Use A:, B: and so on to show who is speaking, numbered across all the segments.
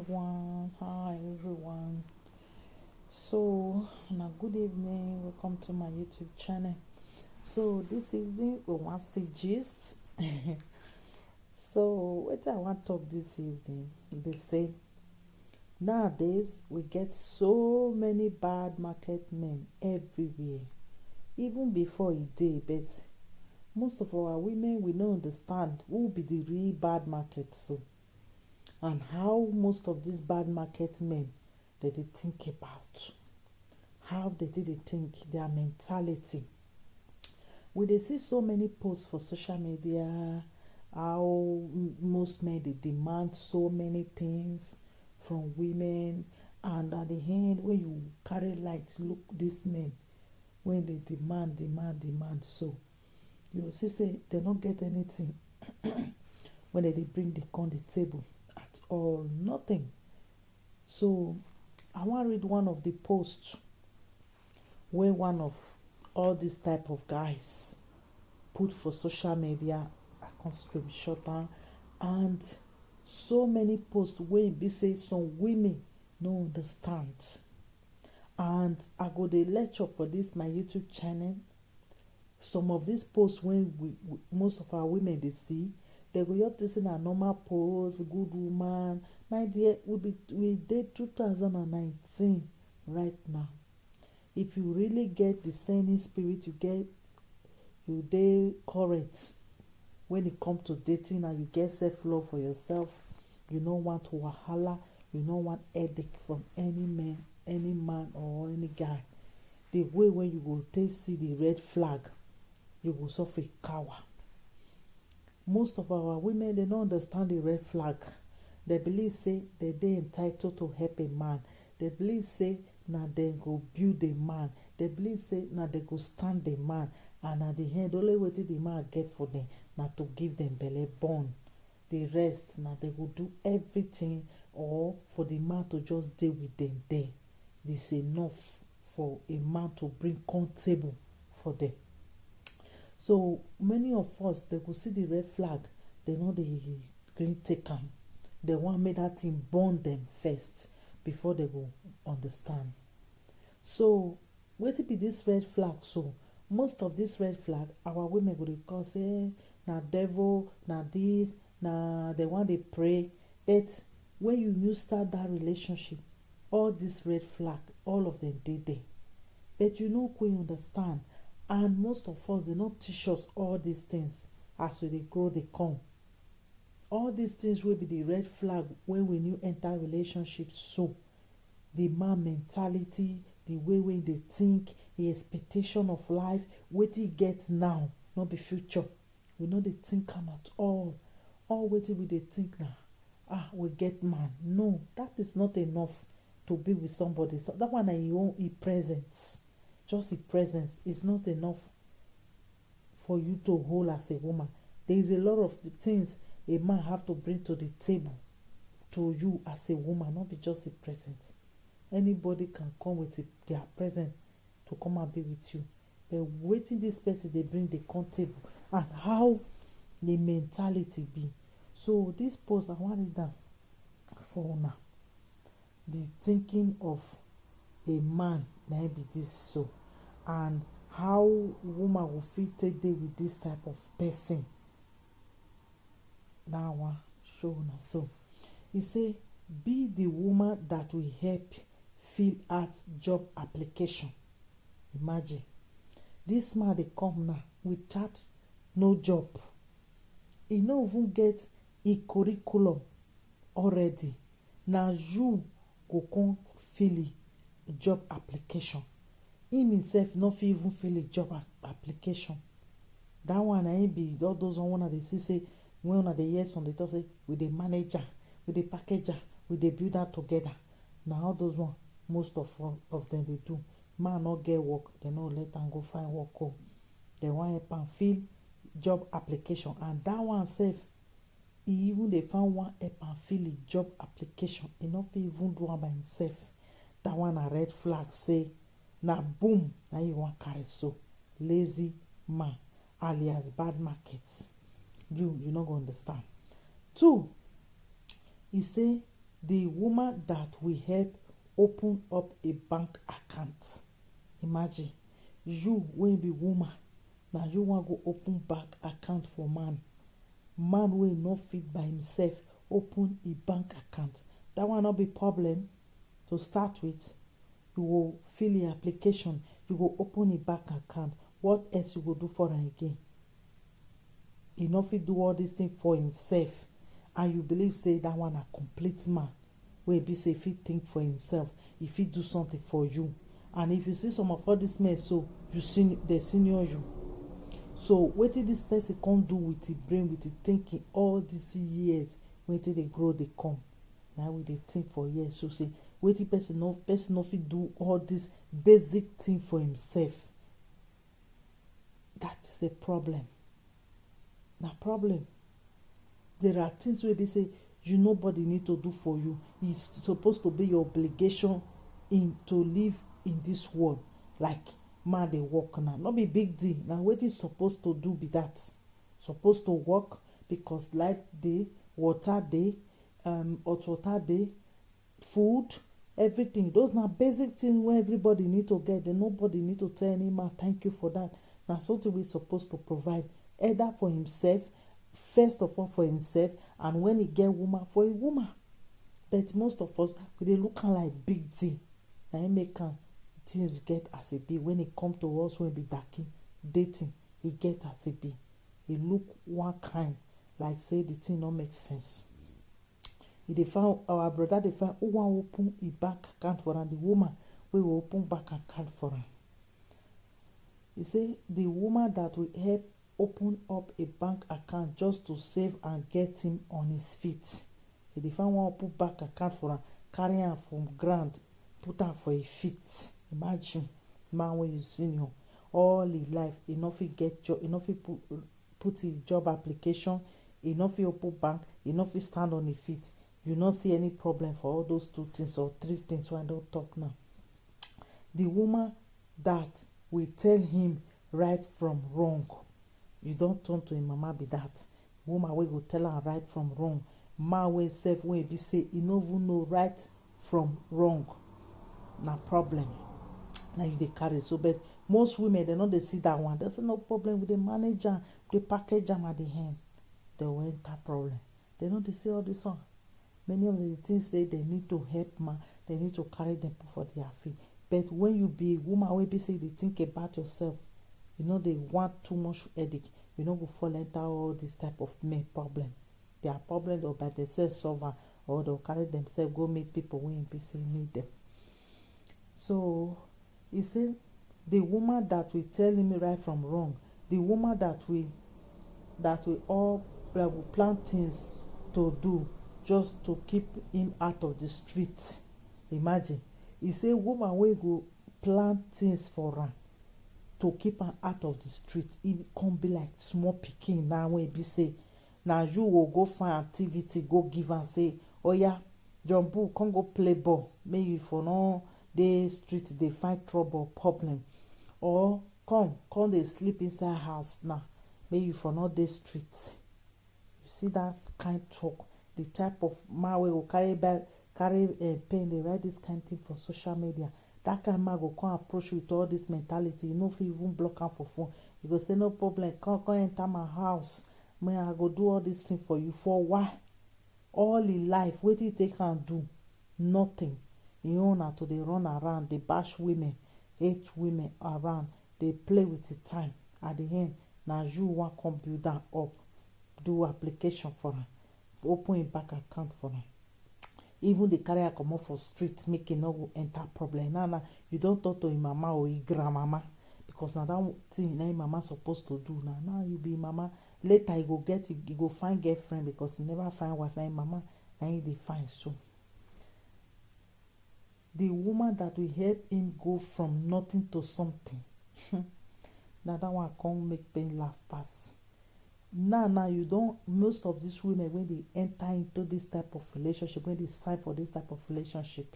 A: Hi everyone. So, good evening. Welcome to my YouTube channel. So, this evening we want to gist. So, what I want to talk this evening, they say nowadays we get so many bad market men everywhere. Even before a day, but most of our women we don't understand who be the real bad market so. And how most of these bad market men that they think about, how they think, their mentality. We they see so many posts for social media, how most men they demand so many things from women, and at the end when you carry light, look these men when they demand, so you will see say they don't get anything when they bring the on the table at all, nothing. So I want to read one of the posts where one of all these type of guys put for social media. I can screenshot am, and so many posts where be say some women no understand, and I go dey lecture for this my YouTube channel. Some of these posts when most of our women they see, they go just this in a normal post, good woman. My dear, we did 2019 right now. If you really get the same spirit, you dey correct when it comes to dating, and you get self-love for yourself. You don't want wahala, you don't want headache from any man or any guy. The way when you go take see the red flag, you go suffer cower. Most of our women they don't understand the red flag. They believe say they entitled to help a man. They believe say now they go build a man. They believe say now they go stand the man, and at the end only way the man get for them now to give them belly born. The rest now they go do everything, or for the man to just deal with them there. This enough for a man to bring comfortable for them. So many of us they go see the red flag, they know the green take am. They want make that thing burn them first before they go understand. So wetin be this red flag? So most of this red flag, our women go dey call say na devil, na this, na they want dey pray. But when you start that relationship, all this red flag, all of them dey there. But you know we understand. And most of us they not teach us all these things as we dey grow they come. All these things will be the red flag when we new enter relationship. So the man mentality, the way they think, the expectation of life, what he gets now, not the future. We know they think am at all. All wetin we dey think now. We get man. No, that is not enough to be with somebody. That one he presence. Just the presence is not enough for you to hold as a woman. There is a lot of things a man have to bring to the table to you as a woman, not be just a presence. Anybody can come with their presence to come and be with you. But waiting this person they bring the table and how the mentality be. So this post I want it down for now. The thinking of a man maybe this so, and how woman will fit take day with this type of person. Now one show na so. He say be the woman that will help fill out job application. Imagine this man they come now without no job. He no even get a curriculum already. Now you go come fill a job application. Him himself not fit even fill a job application. That one I be all those one they see say when una dey hear some they talk say with the manager, with the packager, with the builder together. Now all those one most of them they do. Man not get work, they no let am go find work. They want help am fill job application, and that one self he even they found one help am fill a job application. He not fit even do am by himself. That one a red flag say na boom na you want carry so. Lazy man alias bad markets. You not go understand. Two, he say the woman that will help open up a bank account. Imagine you wey be woman, na you wan go open bank account for man wey no fit by himself open a bank account. That one no be problem. To start with, you go fill the application, you go open a bank account. What else you go do for am again? He no fit do all these things for himself, and you believe say that one na complete man wey be say fit think for himself, he fit do something for you. And if you see some of all these men, so they senior you. So wetin this person come do with the brain, with the thinking, all these years wetin dey grow dey come. Now we dey think for years, so say wetin person no fit do all this basic thing for himself. That is a problem. Na problem. There are things wey be say you nobody need to do for you. It's supposed to be your obligation to live in this world. Like man dey work now, no be big deal. Na wetin supposed to do be that. Supposed to work because light dey, water dey, hot water dey, food, everything. Those na basic things wey everybody need to get. Then nobody need to tell any man thank you for that. Na something we supposed to provide, either for himself, first of all for himself, and when he get woman, for a woman. But most of us, we dey look am like big deal. Na im make am things get as e be. When it come to us wey be dating, e get as e be. E look one kind like say the thing no make sense. E dey find, our brother dey find who wan open a bank account for am, the woman wey will open bank account for am. He say the woman that will help open up a bank account just to save and get him on his feet. He dey find one open bank account for am, carry am from ground, put am for his feet. Imagine man wey you senior, all his life he no fit get job, he no fit put his job application, he no fit open bank, he no fit stand on his feet. You no see any problem for all those 2 things or 3 things wey I don talk now. The woman that will tell him right from wrong, you don turn to him mama be that. Woman wey go tell am right from wrong. Man wey sef wey be say he no even know right from wrong. Na problem. Na you dey carry so. But most women, they no dey see that one. They say no problem, we dey manage am, we dey package am at the end. They will enter problem. They no dey see all this one. Many of the things say they need to help man, they need to carry them for their feet. But when you be a woman wey be say you dey think about yourself, you know they want too much headache, you no go fall enter all this type of men problem. Their problem or by themselves solve am, or they'll carry themselves go meet people wey be say need them. So he say the woman that will tell him right from wrong, the woman that will plan things to do just to keep him out of the street. Imagine. He say woman wey go plan things for am to keep am out of the street. He come be like small pikin now wey be say na you will go find activity, go give am, say oya jumbo come go play ball, make you for no dey street dey find trouble problem, or come dey sleep inside house now, make you for not dey street. You see that kind talk, the type of man wey go carry pen dey write this kind thing for social media. That kind man go come approach you with all this mentality. You no fit even block am for phone. You go say no problem, come enter my house, man, I go do all this thing for you. For why? All his life wetin he take am do? Nothing. He own na to dey run around, dey bash women, hate women around, dey play with the time. At the end, na you wan come build am up, do application for am, open a bank account for am. Even dey carry am comot for street make e no go enter problem. Now you don talk to him mama or him grandmama, because na that thing na him mama supposed to do. Now you be mama. Later he go find girlfriend because he never find wife. Na him mama na him dey find. So the woman that will help him go from nothing to something, na that one come make pain laugh pass. Now you don't, most of these women when they enter into this type of relationship, when they sign for this type of relationship,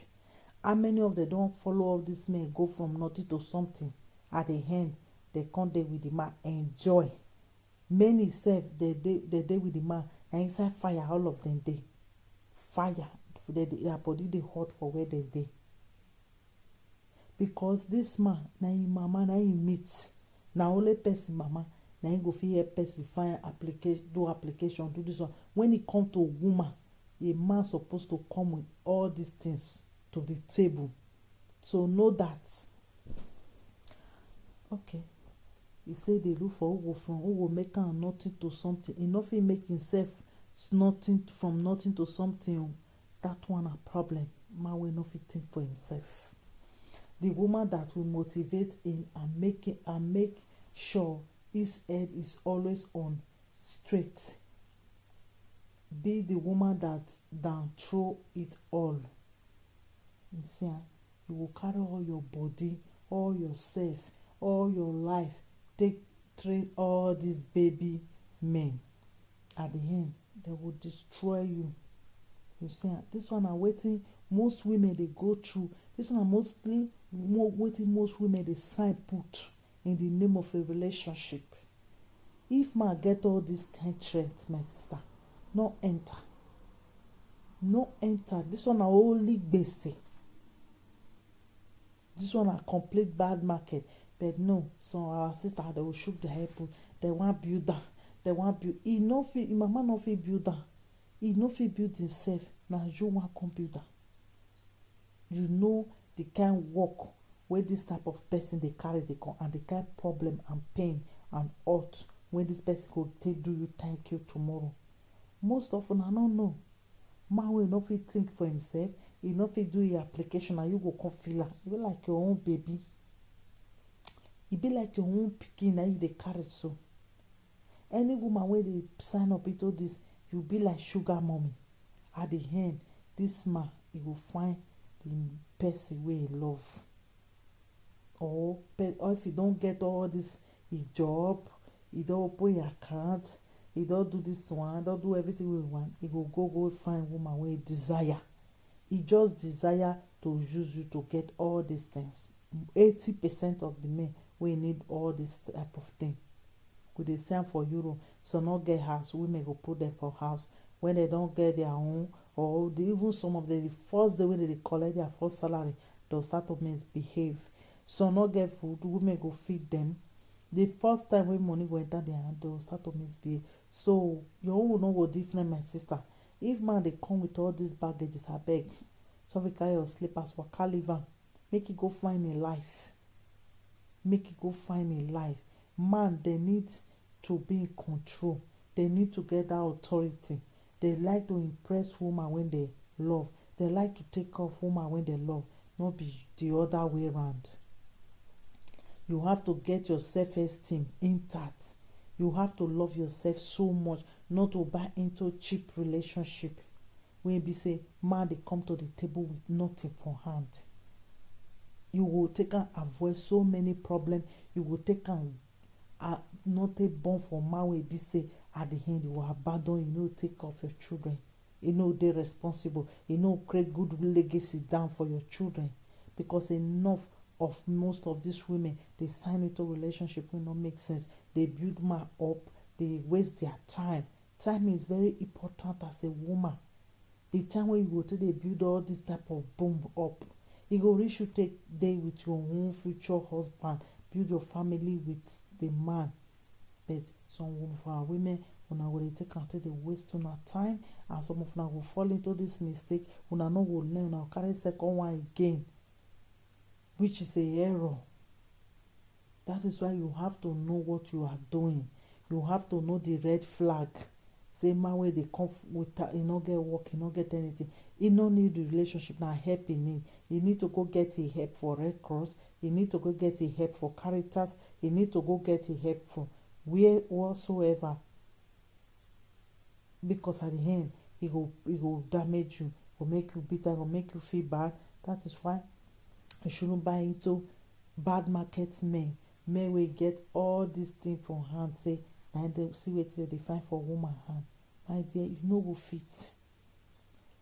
A: how many of them don't follow all these men go from nothing to something? At the end, they come there with the man, enjoy. Many self they with the man, and inside fire, all of them they fire their body dey hot for where dem dey, because this man na im mama na im meet, na only person mama na im go fit help person find application do this one. When e come to woman, a man suppose to come with all these things to the table, so know that. Okay, e say dey look for who go make am nothing to something. E no fit make himself nothing from nothing to something o. That one na problem. Man wey no fit think for himself. The woman that will motivate him and make sure his head is always on straight. Be the woman that down throw it all. You see, you will carry all your body, all yourself, all your life, train all these baby men. At the end, they will destroy you. You see, this one are waiting most women they go through. This one are mostly waiting most women they sign put in the name of a relationship. If man get all this kind trend, my sister, no enter. No enter. This one are only gbese. This one are complete bad market. But no, so our sister they will shoot the head put. They want build that. They want build. He no fit. Mama no fit build that. He no fit build himself. Now you want computer. You know the kind work where this type of person they carry they come, and the kind problem and pain and hurt when this person could take do you thank you tomorrow. Most often I don't know. Man will not fit think for himself. He not fit do your application and you go come feel am. E be like your own baby. E be like your own pikin and you dey carry so. Any woman wey dey sign up into this, you be like sugar mommy. At the end, this man he will find the person wey he love. Or if he don't get all this, he job, he don't open your account, he don't do this one, don't do everything we want. He go find woman wey he desire. He just desire to use you to get all these things. 80% of the men we need all this type of thing. We dey send for Europe, so not get house. Women go put them for house. When they don't get their own, or even some of them, the first day when they collect their first salary, they'll start to misbehave. So not get food, women go feed them. The first time when money go enter their hand, they'll start to misbehave. So your own will not go different, my sister. If man they come with all these baggages, I beg. So if you carry your slippers, waka leave am. Make it go find a life. Make it go find a life. Man, they need to be in control. They need to get that authority. They like to impress woman when they love. They like to take off woman when they love. Not be the other way around. You have to get your self-esteem intact. You have to love yourself so much not to buy into cheap relationship. When be say, man, they come to the table with nothing for hand. You will take and avoid so many problems. You will take and not take born for man will be say at the end you will abandon, you know, take off your children. You know they're responsible. You know, create good legacy down for your children. Because enough of most of these women, they sign into relationship will not make sense. They build man up, they waste their time. Time is very important as a woman. The time when you go to they build all this type of boom up. You go reach you take day with your own future husband, build your family with the man. But some of our women, when I will take and they waste on our time, and some of them will fall into this mistake. When I know will learn, I'll carry second one again, which is a error. That is why you have to know what you are doing. You have to know the red flag. Say man where they come with you no get work, you no get anything. You no need the relationship now. Help in need. You need to go get a help for Red Cross. You need to go get a help for Caritas. You need to go get a help for where whatsoever. Because at the end, it will damage you. It will make you bitter. It will make you feel bad. That is why you shouldn't buy into bad market men. Men will get all these things from hand. Say, and they see what they find for woman hand. My dear, you no go fit.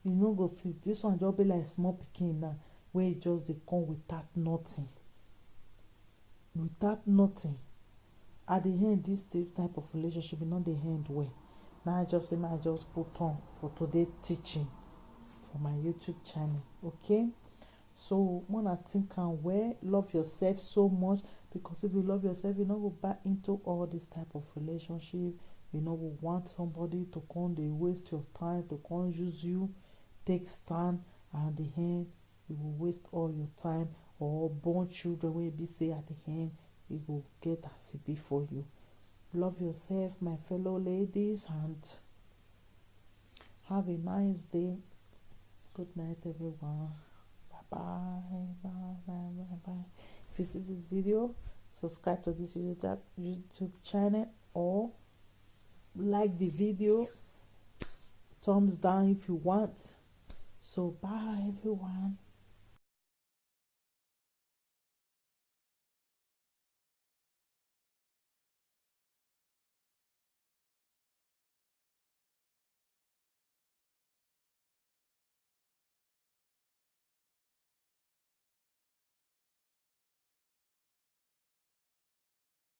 A: You no go fit. This one just be like small pikin now, where it just they come without nothing. Without nothing. At the end, this type of relationship is not the end well. Now I just say, I just put on for today's teaching for my YouTube channel. Okay, so wanna think and well, love yourself so much, because if you love yourself, you no go back into all this type of relationship. You no go want somebody to come dey waste your time, to come use you take stand, and at the end you go waste all your time, or born children wey be say at the end you go get as e be for you. Love yourself, my fellow ladies, and have a nice day. Good night, everyone. Bye bye. If you see this video, subscribe to this YouTube channel, or like the video, thumbs down if you want. So bye everyone.